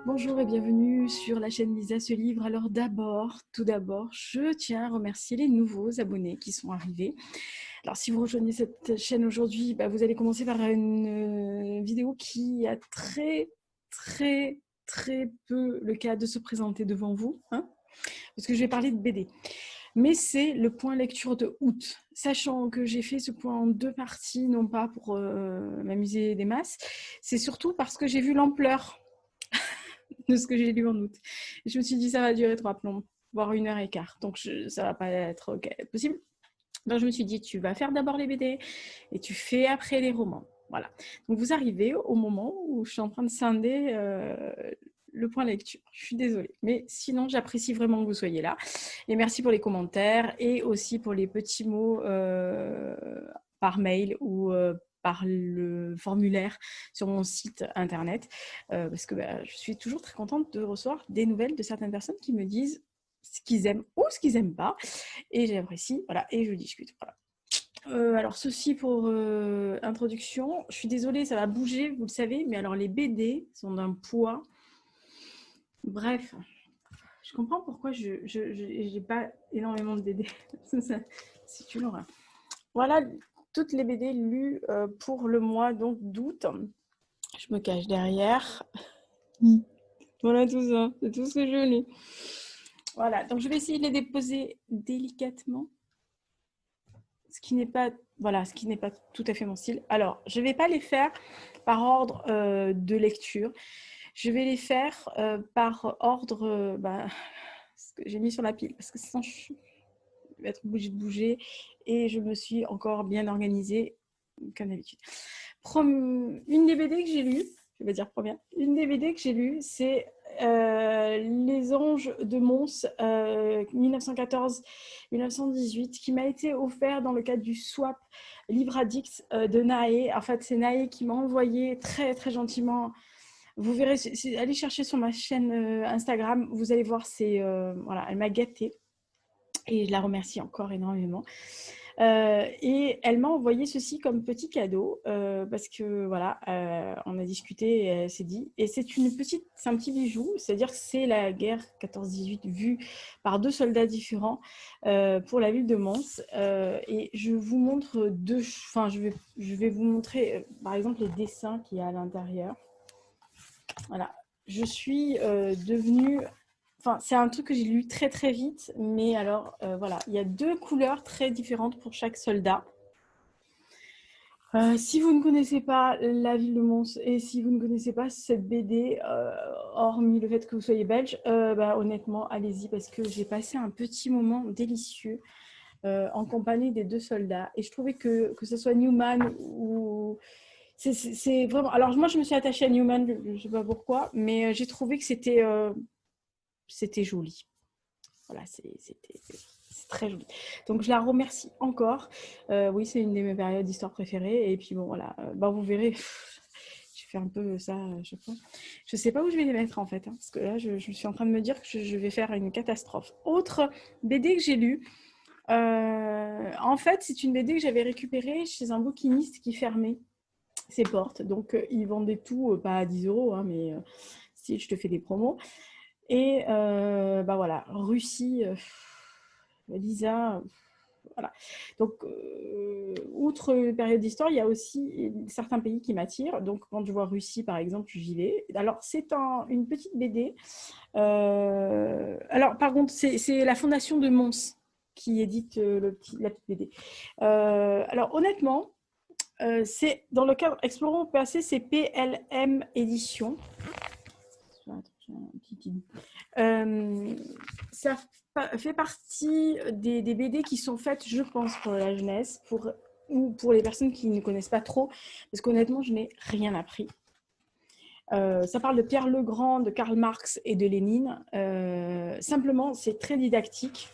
Bonjour et bienvenue sur la chaîne Lisa se livre. Alors tout d'abord, je tiens à remercier les nouveaux abonnés qui sont arrivés. Alors si vous rejoignez cette chaîne aujourd'hui, vous allez commencer par une vidéo qui a très peu le cas de se présenter devant vous, hein, parce que je vais parler de BD. Mais c'est le point lecture de août, sachant que j'ai fait ce point en deux parties, non pas pour m'amuser des masses, c'est surtout parce que j'ai vu l'ampleur de ce que j'ai lu en août. Et je me suis dit, ça va durer 3 plombs, voire 1h15. Donc, ça va pas être possible. Donc, je me suis dit, tu vas faire d'abord les BD et tu fais après les romans. Voilà. Donc, vous arrivez au moment où je suis en train de scinder le point lecture. Je suis désolée. Mais sinon, j'apprécie vraiment que vous soyez là. Et merci pour les commentaires et aussi pour les petits mots par mail ou par le formulaire sur mon site internet, parce que je suis toujours très contente de recevoir des nouvelles de certaines personnes qui me disent ce qu'ils aiment ou ce qu'ils n'aiment pas, et j'apprécie, voilà, et je discute. Voilà. Alors ceci pour introduction. Je suis désolée, ça va bouger, vous le savez, mais alors les BD sont d'un poids. Bref, je comprends pourquoi je n'ai pas énormément de BD. C'est une horreur. Voilà toutes les BD lues pour le mois d'août. Je me cache derrière. Voilà tout ça, c'est tout ce que je lis. Voilà, donc je vais essayer de les déposer délicatement. Ce qui n'est pas, tout à fait mon style. Alors, je ne vais pas les faire par ordre de lecture. Je vais les faire par ordre ce que j'ai mis sur la pile. Parce que sinon, je vais être obligée de bouger. Et je me suis encore bien organisée, comme d'habitude. Une des BD que j'ai lues, je vais dire première, une des BD que j'ai lues, c'est Les Anges de Mons, 1914-1918, qui m'a été offert dans le cadre du swap Livre Addicts de Naé. En fait, c'est Naé qui m'a envoyé très gentiment. Vous verrez, allez chercher sur ma chaîne Instagram, vous allez voir, voilà, elle m'a gâtée et je la remercie encore énormément. Et elle m'a envoyé ceci comme petit cadeau parce que voilà, on a discuté et elle s'est dit, et c'est un petit bijou, c'est-à-dire que c'est la guerre 14-18 vue par deux soldats différents pour la ville de Mons. Et je vous montre je vais vous montrer par exemple les dessins qu'il y a à l'intérieur. Voilà, je suis devenue. Enfin, c'est un truc que j'ai lu très vite, mais alors voilà, il y a deux couleurs très différentes pour chaque soldat. Si vous ne connaissez pas la ville de Mons et si vous ne connaissez pas cette BD, hormis le fait que vous soyez belge, honnêtement, allez-y parce que j'ai passé un petit moment délicieux en compagnie des deux soldats. Et je trouvais que ce soit Newman ou... C'est vraiment... Alors moi, je me suis attachée à Newman, je ne sais pas pourquoi, mais j'ai trouvé que c'était joli. Voilà, c'est très joli. Donc, je la remercie encore. Oui, c'est une de mes périodes d'histoire préférées. Et puis, bon, voilà. Vous verrez, je fais un peu ça à chaque fois. Je ne sais pas où je vais les mettre, en fait. Hein, parce que là, je suis en train de me dire que je vais faire une catastrophe. Autre BD que j'ai lue. En fait, c'est une BD que j'avais récupérée chez un bouquiniste qui fermait ses portes. Donc, ils vendaient tout, pas à 10 €, hein, mais si je te fais des promos. Et voilà, Russie, Lisa, voilà. Donc, outre période d'histoire, il y a aussi certains pays qui m'attirent. Donc, quand je vois Russie, par exemple, j'y vais. Alors, c'est une petite BD. Alors, par contre, c'est la Fondation de Mons qui édite la petite BD. Alors, honnêtement, c'est dans le cadre Explorons le passé, c'est PLM Édition. Ça fait partie des BD qui sont faites, je pense, pour la jeunesse, ou pour les personnes qui ne connaissent pas trop, parce qu'honnêtement, je n'ai rien appris. Ça parle de Pierre le Grand, de Karl Marx et de Lénine. Simplement, c'est très didactique.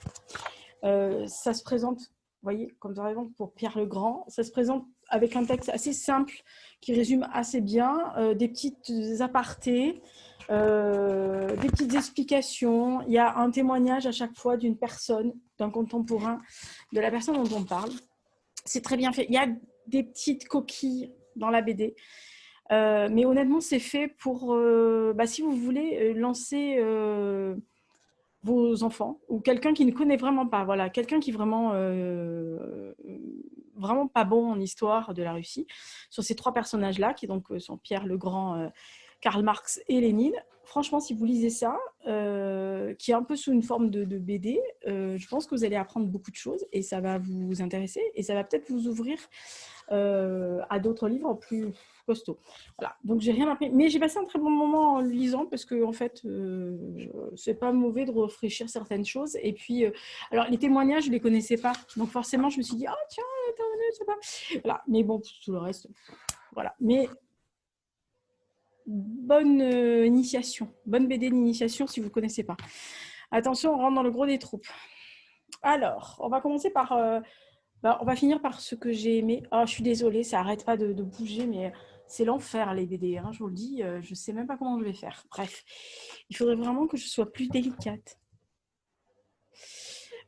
Ça se présente, vous voyez, comme par exemple pour Pierre le Grand, ça se présente avec un texte assez simple qui résume assez bien, des petites apartés, des petites explications. Il y a un témoignage à chaque fois d'une personne, d'un contemporain, de la personne dont on parle. C'est très bien fait. Il y a des petites coquilles dans la BD. Mais honnêtement, c'est fait pour, si vous voulez lancer vos enfants ou quelqu'un qui ne connaît vraiment pas, voilà, quelqu'un qui est vraiment pas bon en histoire de la Russie, sur ces 3 personnages-là, qui donc sont Pierre le Grand, Karl Marx et Lénine. Franchement, si vous lisez ça, qui est un peu sous une forme de BD, je pense que vous allez apprendre beaucoup de choses et ça va vous intéresser et ça va peut-être vous ouvrir à d'autres livres plus costauds. Voilà, donc j'ai rien appris, mais j'ai passé un très bon moment en lisant parce que en fait, c'est pas mauvais de réfléchir certaines choses. Et puis, alors les témoignages, je les connaissais pas, donc forcément, je me suis dit ah tiens, je sais pas. Voilà, mais bon, tout le reste, voilà. Mais bonne initiation, bonne BD d'initiation si vous ne connaissez pas. Attention, on rentre dans le gros des troupes. Alors, on va commencer par... on va finir par ce que j'ai aimé. Oh, je suis désolée, ça n'arrête pas de bouger, mais c'est l'enfer les BD, hein, je vous le dis. Je ne sais même pas comment je vais faire. Bref, il faudrait vraiment que je sois plus délicate.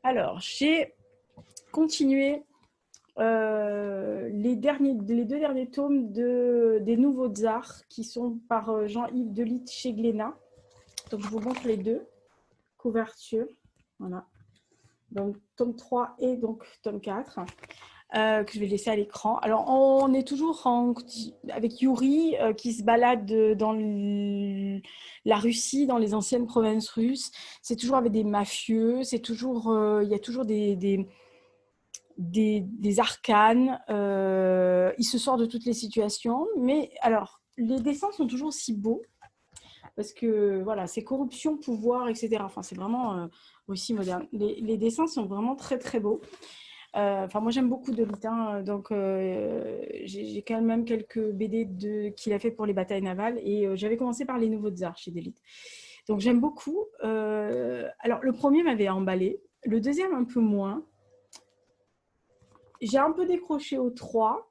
Alors, j'ai continué les 2 derniers tomes des Nouveaux Tsars qui sont par Jean-Yves Delite chez Glénat. Donc, je vous montre les 2 couvertures. Voilà. Donc, tome 3 et donc tome 4, que je vais laisser à l'écran. Alors, on est toujours avec Yuri qui se balade dans la Russie, dans les anciennes provinces russes. C'est toujours avec des mafieux, c'est toujours, il y a toujours des arcanes. Il se sort de toutes les situations. Mais alors, les dessins sont toujours aussi beaux. Parce que voilà, c'est corruption, pouvoir, etc. Enfin, c'est vraiment aussi moderne. Les dessins sont vraiment très très beaux. Enfin, moi j'aime beaucoup Delite, hein, donc j'ai quand même quelques BD qu'il a fait pour les batailles navales et j'avais commencé par les Nouveaux Tsars chez Delite. Donc j'aime beaucoup. Alors le premier m'avait emballé, le deuxième un peu moins. J'ai un peu décroché au 3,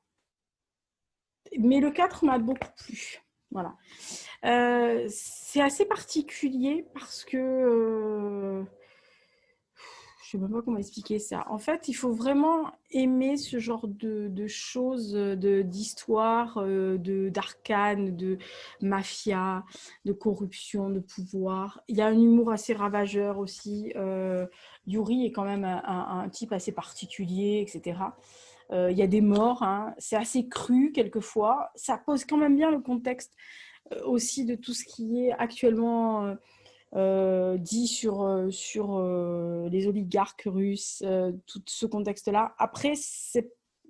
mais le 4 m'a beaucoup plu. Voilà. C'est assez particulier parce que je ne sais même pas comment expliquer ça. En fait, il faut vraiment aimer ce genre de choses, d'histoire, d'arcane, de mafia, de corruption, de pouvoir. Il y a un humour assez ravageur aussi. Yuri est quand même un type assez particulier, etc. Il y a des morts, hein. C'est assez cru quelquefois. Ça pose quand même bien le contexte aussi de tout ce qui est actuellement dit sur les oligarques russes, tout ce contexte-là. Après,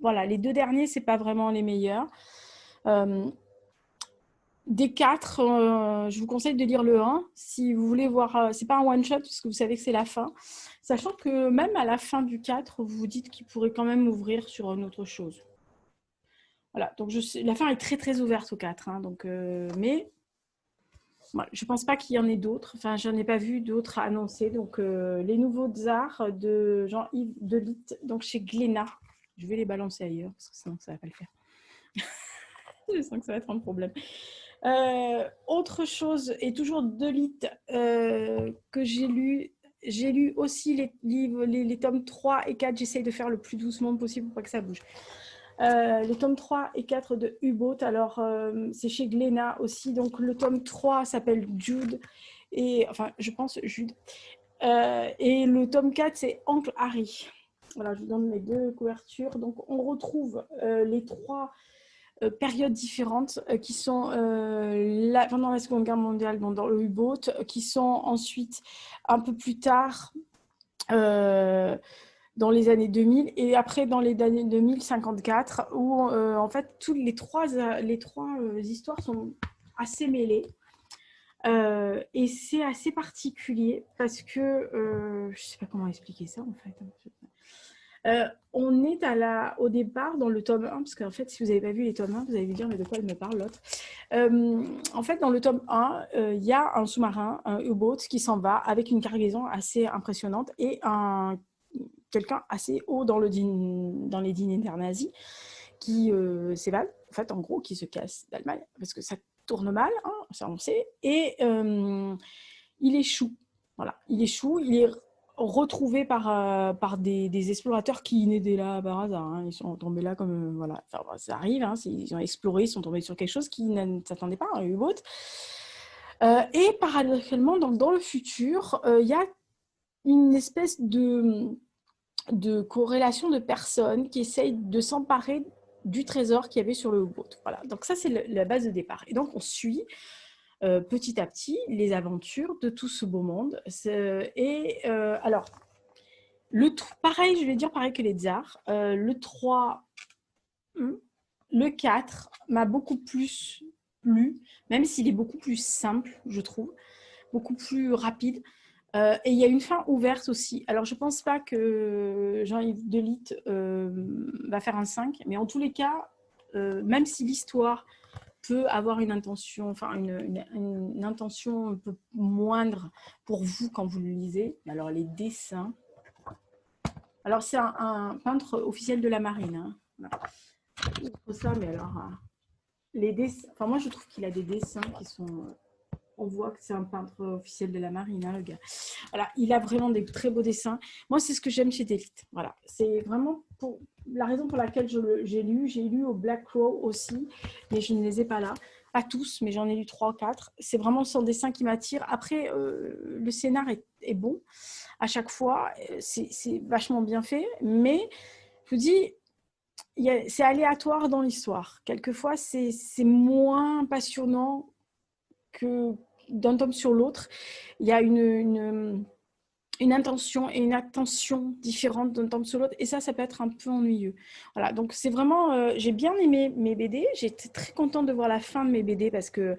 voilà, les 2 derniers, c'est pas vraiment les meilleurs. Des 4, je vous conseille de lire le 1 si vous voulez voir. C'est pas un one-shot parce que vous savez que c'est la fin. Sachant que même à la fin du 4, vous vous dites qu'il pourrait quand même ouvrir sur une autre chose. Voilà, donc la fin est très très ouverte au 4. Hein, donc, mais je ne pense pas qu'il y en ait d'autres. Enfin, je n'en ai pas vu d'autres annoncés. Donc, les Nouveaux Tsars de Jean-Yves Delite, donc chez Glénat. Je vais les balancer ailleurs parce que sinon, ça ne va pas le faire. Je sens que ça va être un problème. Autre chose, et toujours Delite que j'ai lu aussi les livres, les tomes 3 et 4. J'essaye de faire le plus doucement possible pour pas que ça bouge. Les tomes 3 et 4 de U-Boat. Alors, c'est chez Glénat aussi. Donc, le tome 3 s'appelle Jude. Enfin, je pense Jude. Et le tome 4, c'est Oncle Harry. Voilà, je vous donne les 2 couvertures. Donc, on retrouve les 3 périodes différentes qui sont pendant la Seconde Guerre mondiale, dans le U-Boat, qui sont ensuite un peu plus tard dans les années 2000 et après dans les années 2054 où en fait toutes les trois histoires sont assez mêlées et c'est assez particulier parce que je sais pas comment expliquer ça en fait. On est au départ dans le tome 1, parce qu'en fait, si vous n'avez pas vu les tomes 1, vous allez vous dire, mais de quoi elle me parle l'autre en fait, dans le tome 1, il y a un sous-marin, un U-boat, qui s'en va avec une cargaison assez impressionnante et quelqu'un assez haut dans les dîners nazis qui s'évade, en fait, en gros, qui se casse d'Allemagne, parce que ça tourne mal, hein, ça on sait, et il échoue. Voilà, il échoue, il est retrouvés par des explorateurs qui naissaient là par hasard. Hein. Ils sont tombés là comme... voilà, enfin, ça arrive, hein. Ils ont exploré, ils sont tombés sur quelque chose qu'ils ne s'attendaient pas, un U-boat. Et paradoxalement, dans le futur, il y a une espèce de corrélation de personnes qui essayent de s'emparer du trésor qu'il y avait sur le U-boat. Voilà, donc ça, c'est la base de départ. Et donc, on suit petit à petit les aventures de tout ce beau monde. Alors, pareil, je vais dire pareil que les tsars. Le 3, le 4 m'a beaucoup plus plu, même s'il est beaucoup plus simple, je trouve, beaucoup plus rapide. Et il y a une fin ouverte aussi. Alors, je ne pense pas que Jean-Yves Delite va faire un 5, mais en tous les cas, même si l'histoire peut avoir une intention, enfin une intention un peu moindre pour vous quand vous le lisez, alors les dessins... Alors, c'est un peintre officiel de la marine. Hein. Voilà. Ça, mais alors, les dessins... Enfin, moi, je trouve qu'il a des dessins qui sont... On voit que c'est un peintre officiel de la marine, hein, le gars. Voilà, il a vraiment des très beaux dessins. Moi, c'est ce que j'aime chez Delite. Voilà, c'est vraiment la raison pour laquelle j'ai lu au Black Crow aussi, mais je ne les ai pas là. Pas tous, mais j'en ai lu 3 ou 4. C'est vraiment son dessin qui m'attire. Après, le scénar est bon à chaque fois. C'est vachement bien fait, mais je vous dis, c'est aléatoire dans l'histoire. Quelquefois, c'est moins passionnant que d'un tome sur l'autre, il y a une intention et une attention différente d'un tome sur l'autre, et ça peut être un peu ennuyeux. Voilà, donc c'est vraiment, j'ai bien aimé mes BD, j'étais très contente de voir la fin de mes BD parce que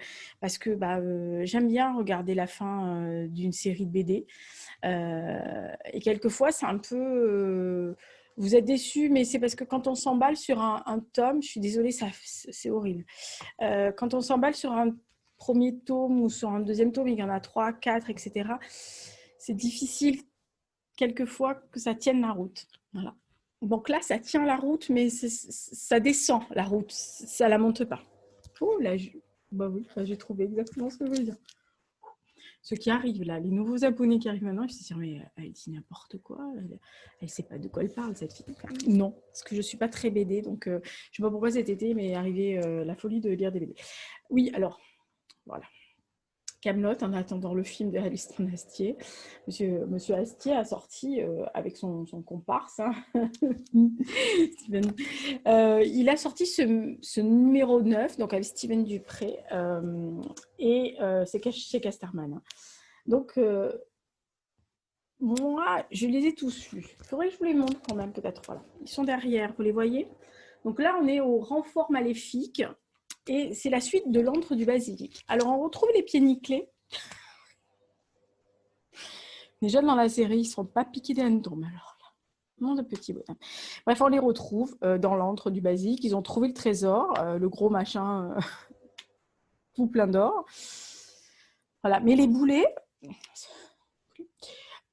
j'aime bien regarder la fin d'une série de BD, et quelquefois c'est un peu... vous êtes déçus, mais c'est parce que quand on s'emballe sur un tome, je suis désolée, c'est horrible. Quand on s'emballe sur un premier tome ou sur un deuxième tome, il y en a 3, 4, etc. C'est difficile quelquefois que ça tienne la route. Voilà. Donc là, ça tient la route, mais ça descend la route, ça la monte pas. Oh là, bah oui, j'ai trouvé exactement ce que je voulais dire. Ce qui arrive là, les nouveaux abonnés qui arrivent maintenant, je me dis, mais elle dit n'importe quoi, elle ne sait pas de quoi elle parle, cette fille. Non, parce que je ne suis pas très BD, donc je ne sais pas pourquoi cet été m'est arrivé la folie de lire des BD. Oui, alors, voilà. Kaamelott, en attendant le film de Alexandre Astier. Monsieur Astier a sorti avec son comparse, hein, Steven, il a sorti ce numéro 9, donc avec Steven Dupré, et c'est chez Casterman. Hein. Donc, moi, je les ai tous lus. Il faudrait que je vous les montre quand même, peut-être. Voilà. Ils sont derrière, vous les voyez. Donc là, on est au renfort maléfique. Et c'est la suite de l'antre du basilic. Alors, on retrouve les pieds nickelés. Déjà, dans la série, ils ne sont pas piqués des hannetons. Alors, nom de petits bonhommes. Bref, on les retrouve dans l'antre du basilic. Ils ont trouvé le trésor, le gros machin tout plein d'or. Voilà. Mais les boulets...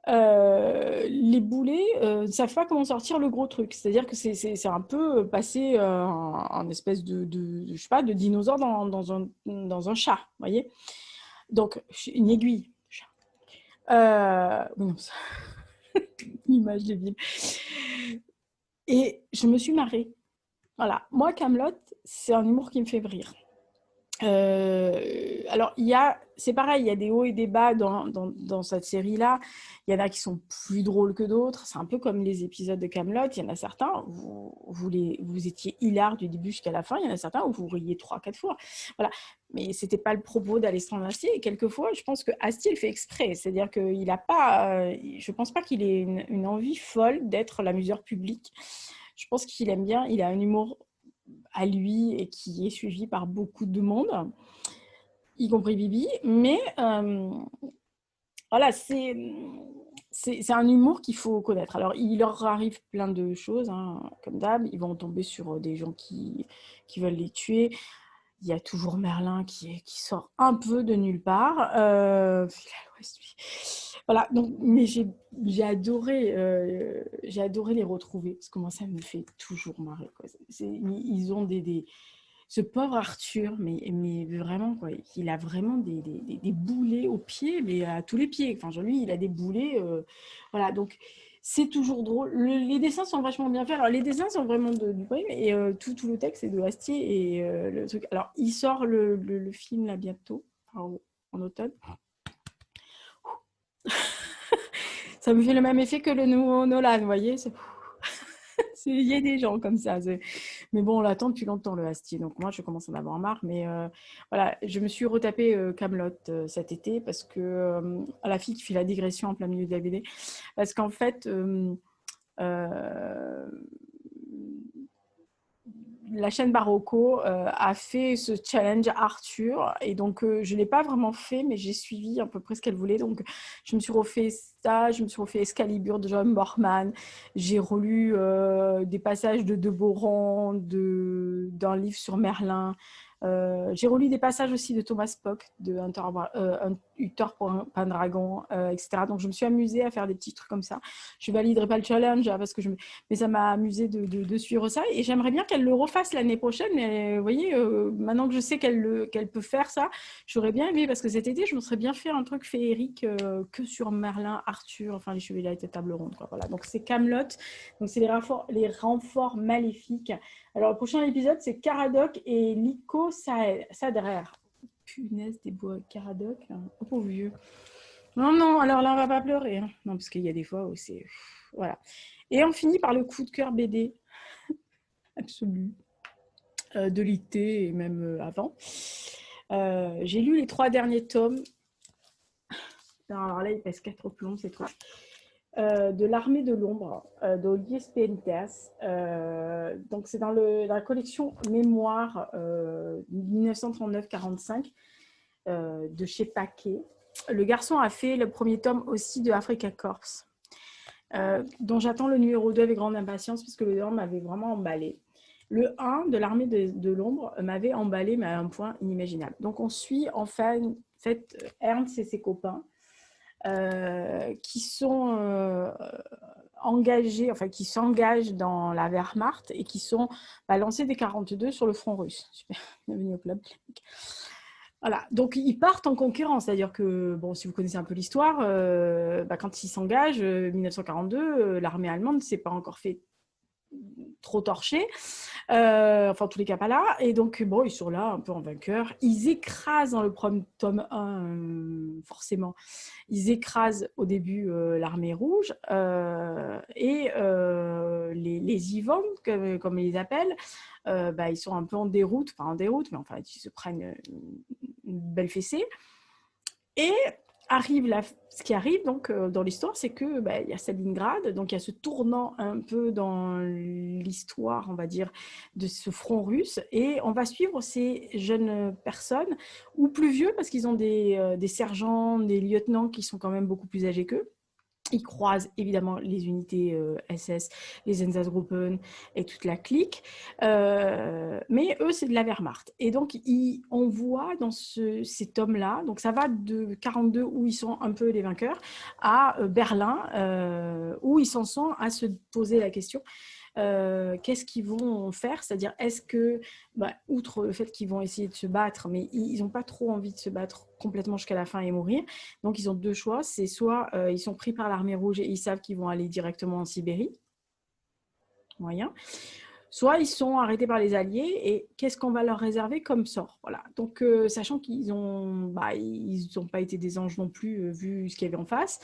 ne savent pas comment sortir le gros truc. C'est-à-dire que c'est un peu passé en espèce je sais pas, de dinosaure dans un chat, vous voyez. Donc, une aiguille. Oui, non, ça... L'image de Bible. Et je me suis marrée. Voilà. Moi, Kaamelott, c'est un humour qui me fait rire. Alors, c'est pareil, il y a des hauts et des bas dans cette série-là. Il y en a qui sont plus drôles que d'autres. C'est un peu comme les épisodes de Kaamelott. Il y en a certains, vous étiez hilar du début jusqu'à la fin. Il y en a certains où vous riez 3-4 fois. Voilà. Mais ce n'était pas le propos d'Alexandre Astier. Et quelquefois, je pense que Astier le fait exprès. C'est-à-dire qu'il n'a pas... je ne pense pas qu'il ait une envie folle d'être l'amuseur public. Je pense qu'il aime bien, il a un humour à lui et qui est suivi par beaucoup de monde, y compris Bibi. Mais voilà, c'est un humour qu'il faut connaître. Alors, il leur arrive plein de choses, hein, comme d'hab. Ils vont tomber sur des gens qui veulent les tuer. Il y a toujours Merlin qui sort un peu de nulle part. Voilà, donc, mais j'ai adoré les retrouver, parce que moi, ça me fait toujours marrer. Quoi. Ils ont ce pauvre Arthur, mais vraiment, quoi, il a vraiment des boulets aux pieds, mais à tous les pieds. Enfin, genre, lui, il a des boulets. Voilà, donc c'est toujours drôle. Les dessins sont vachement bien faits. Alors, les dessins sont vraiment du poème et tout le texte est de Astier. Et le truc. Alors, il sort le film là bientôt, en automne. Ça me fait le même effet que le nouveau Nolan, vous voyez. Il y a des gens comme ça. Mais bon, on l'attend depuis longtemps, le Astier. Donc moi, je commence à en avoir marre. Mais voilà, je me suis retapé Camelot cet été parce que la fille qui fait la digression en plein milieu de la BD. Parce qu'en fait, euh, la chaîne Barocco a fait ce challenge Arthur et donc je ne l'ai pas vraiment fait mais j'ai suivi à peu près ce qu'elle voulait, donc je me suis refait ça, je me suis refait Excalibur de John Borman, j'ai relu des passages de Boran, d'un livre sur Merlin, j'ai relu des passages aussi de Thomas Spock de Hunter pour un dragon, etc. Donc je me suis amusée à faire des petits trucs comme ça. Je ne validerai pas le challenge hein, parce que mais ça m'a amusé de suivre ça et j'aimerais bien qu'elle le refasse l'année prochaine. Mais vous voyez, maintenant que je sais qu'elle peut faire ça, j'aurais bien aimé parce que cet été, je me serais bien fait un truc féerique que sur Merlin, Arthur, enfin les chevaliers de table ronde. Quoi, voilà. Donc c'est Camelot, donc c'est les renforts maléfiques. Alors le prochain épisode, c'est Caradoc et Lyco Sadrer. Punaise des bois, Caradoc, hein. Oh pauvre vieux. Non, non, alors là, on va pas pleurer. Hein. Non, parce qu'il y a des fois où c'est... Voilà. Et on finit par le coup de cœur BD absolu de l'été et même avant. J'ai lu les 3 derniers tomes. Alors là, il pèse 4 plombs, c'est tout. De l'Armée de l'Ombre d'Olivier Spentes. Donc, c'est dans la collection Mémoire 1939-45 de chez Paquet. Le garçon a fait le premier tome aussi de Africa Corps. Dont j'attends le numéro 2 avec grande impatience puisque le 1 m'avait vraiment emballé. Le 1 de l'Armée de l'Ombre m'avait emballé mais à un point inimaginable. Donc on suit en fait Ernst et ses copains qui sont engagés, enfin qui s'engagent dans la Wehrmacht et qui sont lancés des 42 sur le front russe. Super, bienvenue au club. Voilà, donc ils partent en conquérant, c'est-à-dire que, bon, si vous connaissez un peu l'histoire, quand ils s'engagent, 1942, l'armée allemande ne s'est pas encore fait trop torcher, enfin en tous les cas pas là, et donc bon, ils sont là un peu en vainqueur, ils écrasent dans le premier tome 1, forcément, ils écrasent au début l'armée rouge, et les Ivan, comme ils les appellent, ils sont un peu en déroute, pas en déroute, mais enfin ils se prennent une belle fessée. Et ce qui arrive donc dans l'histoire, c'est que il y a Stalingrad, donc il y a ce tournant un peu dans l'histoire, on va dire, de ce front russe, et on va suivre ces jeunes personnes, ou plus vieux, parce qu'ils ont des sergents, des lieutenants qui sont quand même beaucoup plus âgés qu'eux. Ils croisent évidemment les unités SS, les Einsatzgruppen et toute la clique. Mais eux, c'est de la Wehrmacht. Et donc, on voit dans ces tomes-là, donc ça va de 42 où ils sont un peu les vainqueurs, à Berlin, où ils s'en sont à se poser la question. Qu'est-ce qu'ils vont faire? C'est-à-dire, est-ce que, outre le fait qu'ils vont essayer de se battre, mais ils n'ont pas trop envie de se battre complètement jusqu'à la fin et mourir, donc ils ont 2 choix, c'est soit ils sont pris par l'armée rouge et ils savent qu'ils vont aller directement en Sibérie, moyen, soit ils sont arrêtés par les Alliés et qu'est-ce qu'on va leur réserver comme sort? Voilà. Donc, sachant qu'ils n'ont pas été des anges non plus, vu ce qu'il y avait en face.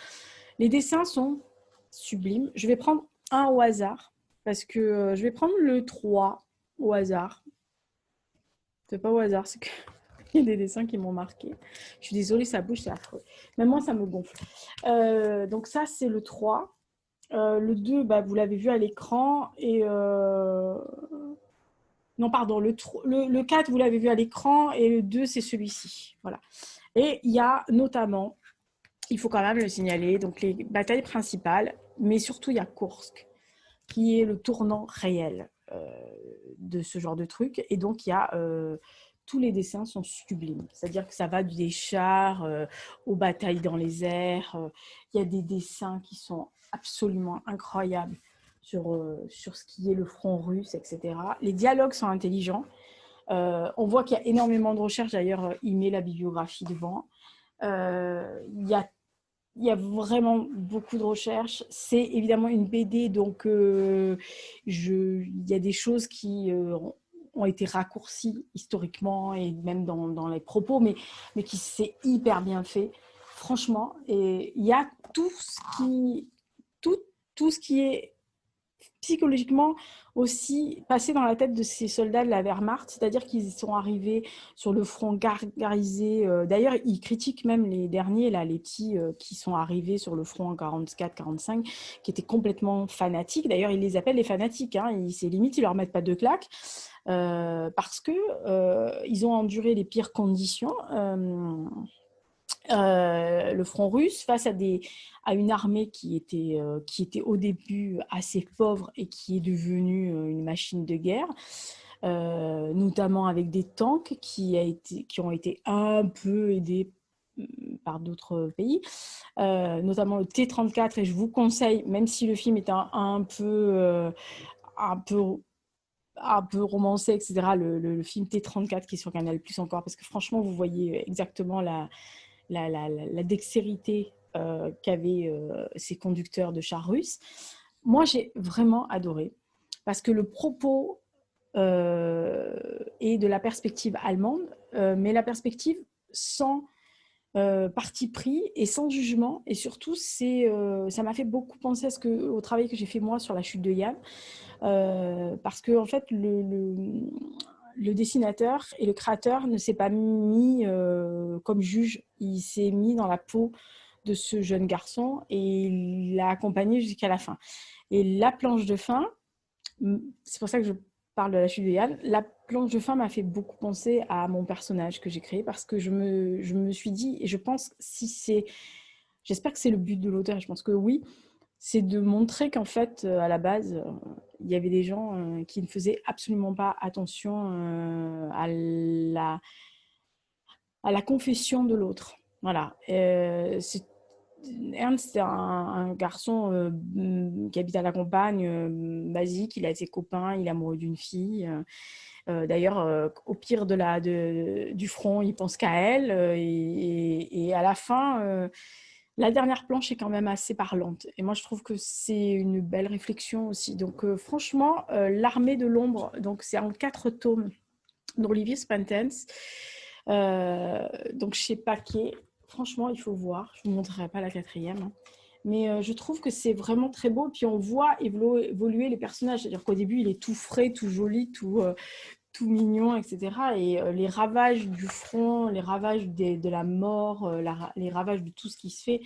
Les dessins sont sublimes. Je vais prendre un au hasard, parce que je vais prendre le 3 au hasard. C'est pas au hasard, c'est qu'il y a des dessins qui m'ont marqué. Je suis désolée, ça bouge, c'est affreux. Même moi, ça me gonfle. Donc ça, c'est le 3. Le 2, vous l'avez vu à l'écran. Et non, pardon, le 4, vous l'avez vu à l'écran. Et le 2, c'est celui-ci. Voilà. Et il y a notamment, il faut quand même le signaler, donc les batailles principales, mais surtout, il y a Kursk, qui est le tournant réel de ce genre de truc. Et donc, il y a... tous les dessins sont sublimes. C'est-à-dire que ça va des chars aux batailles dans les airs. Il y a des dessins qui sont absolument incroyables sur ce qui est le front russe, etc. Les dialogues sont intelligents. On voit qu'il y a énormément de recherches. D'ailleurs, il met la bibliographie devant. Il y a vraiment beaucoup de recherches. C'est évidemment une BD, donc il y a des choses qui ont été raccourcies historiquement et même dans les propos, mais qui c'est hyper bien fait, franchement. Et il y a tout, tout ce qui est psychologiquement aussi passé dans la tête de ces soldats de la Wehrmacht, c'est-à-dire qu'ils sont arrivés sur le front gargarisé. D'ailleurs, ils critiquent même les derniers, là, les petits qui sont arrivés sur le front en 44-45, qui étaient complètement fanatiques. D'ailleurs, ils les appellent les fanatiques. Hein. C'est limite, ils leur mettent pas de claques parce que ils ont enduré les pires conditions. Le front russe face à une armée qui était au début assez pauvre et qui est devenue une machine de guerre, notamment avec des tanks qui ont été un peu aidés par d'autres pays, notamment le T-34. Et je vous conseille, même si le film est un peu romancé, etc., le film T-34 qui est sur Canal+, encore, parce que franchement, vous voyez exactement la dextérité qu'avaient ces conducteurs de chars russes. Moi, j'ai vraiment adoré parce que le propos est de la perspective allemande, mais la perspective sans parti pris et sans jugement. Et surtout, ça m'a fait beaucoup penser au travail que j'ai fait moi sur la chute de Yann, parce que en fait, le dessinateur et le créateur ne s'est pas mis comme juge, il s'est mis dans la peau de ce jeune garçon et il l'a accompagné jusqu'à la fin. Et la planche de fin, c'est pour ça que je parle de la chute de Yann, la planche de fin m'a fait beaucoup penser à mon personnage que j'ai créé parce que je me suis dit, et je pense j'espère que c'est le but de l'auteur, je pense que oui, c'est de montrer qu'en fait, à la base, il y avait des gens qui ne faisaient absolument pas attention à la confession de l'autre. Voilà. Ernst, c'est un garçon qui habite à la campagne, basique. Il a ses copains, il est amoureux d'une fille. D'ailleurs, au pire du front, il pense qu'à elle. Et à la fin, la dernière planche est quand même assez parlante. Et moi, je trouve que c'est une belle réflexion aussi. Donc, franchement, L'Armée de l'Ombre, donc c'est en 4 tomes d'Olivier Spentens. Donc, chez Paquet. Franchement, il faut voir. Je ne vous montrerai pas la 4e. Hein. Mais je trouve que c'est vraiment très beau. Puis on voit évoluer les personnages. C'est-à-dire qu'au début, il est tout frais, tout joli, tout mignon, etc. Et les ravages du front, les ravages de la mort, les ravages de tout ce qui se fait,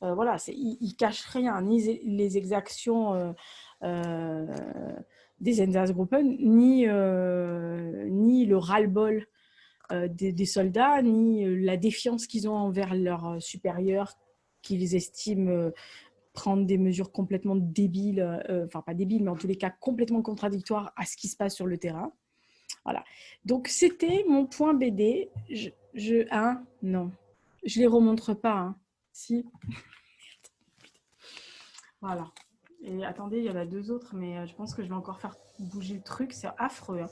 voilà, il ne cache rien, ni les exactions des Einsatzgruppen, ni le ras-le-bol des soldats, ni la défiance qu'ils ont envers leurs supérieurs, qu'ils estiment prendre des mesures complètement débiles, enfin pas débiles, mais en tous les cas complètement contradictoires à ce qui se passe sur le terrain. Voilà. Donc, c'était mon point BD. Non. Je les remontre pas. Hein. Si. Voilà. Et attendez, il y en a 2 autres, mais je pense que je vais encore faire bouger le truc. C'est affreux. Hein.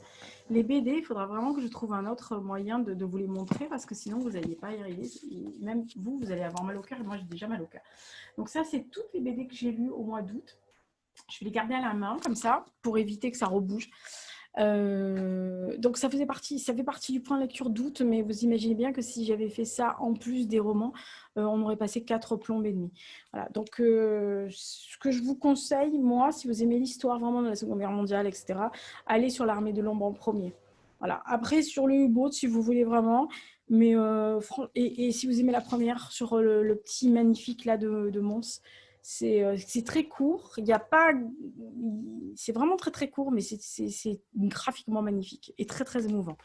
Les BD, il faudra vraiment que je trouve un autre moyen de vous les montrer parce que sinon, vous n'alliez pas y arriver. Et même vous allez avoir mal au cœur et moi, j'ai déjà mal au cœur. Donc, ça, c'est toutes les BD que j'ai lues au mois d'août. Je vais les garder à la main, comme ça, pour éviter que ça rebouge. Donc ça fait partie du point lecture d'août, mais vous imaginez bien que si j'avais fait ça en plus des romans, on aurait passé 4 plombes et demi. Voilà, donc ce que je vous conseille, moi, si vous aimez l'histoire vraiment de la Seconde Guerre mondiale, etc., allez sur l'Armée de l'Ombre en premier. Voilà. Après, sur le U-Boat, si vous voulez vraiment, mais et si vous aimez la première, sur le petit magnifique là de Mons, c'est très court. Il y a pas, c'est vraiment très très court, mais c'est graphiquement magnifique et très très émouvant.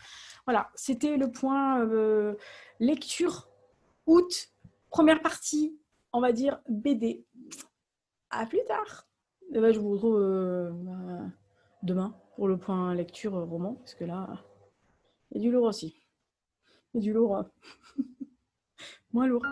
Voilà, c'était le point lecture août, première partie, on va dire BD. À plus tard. Et ben, je vous retrouve demain pour le point lecture roman, parce que là, il y a du lourd aussi. Il y a du lourd, moins lourd.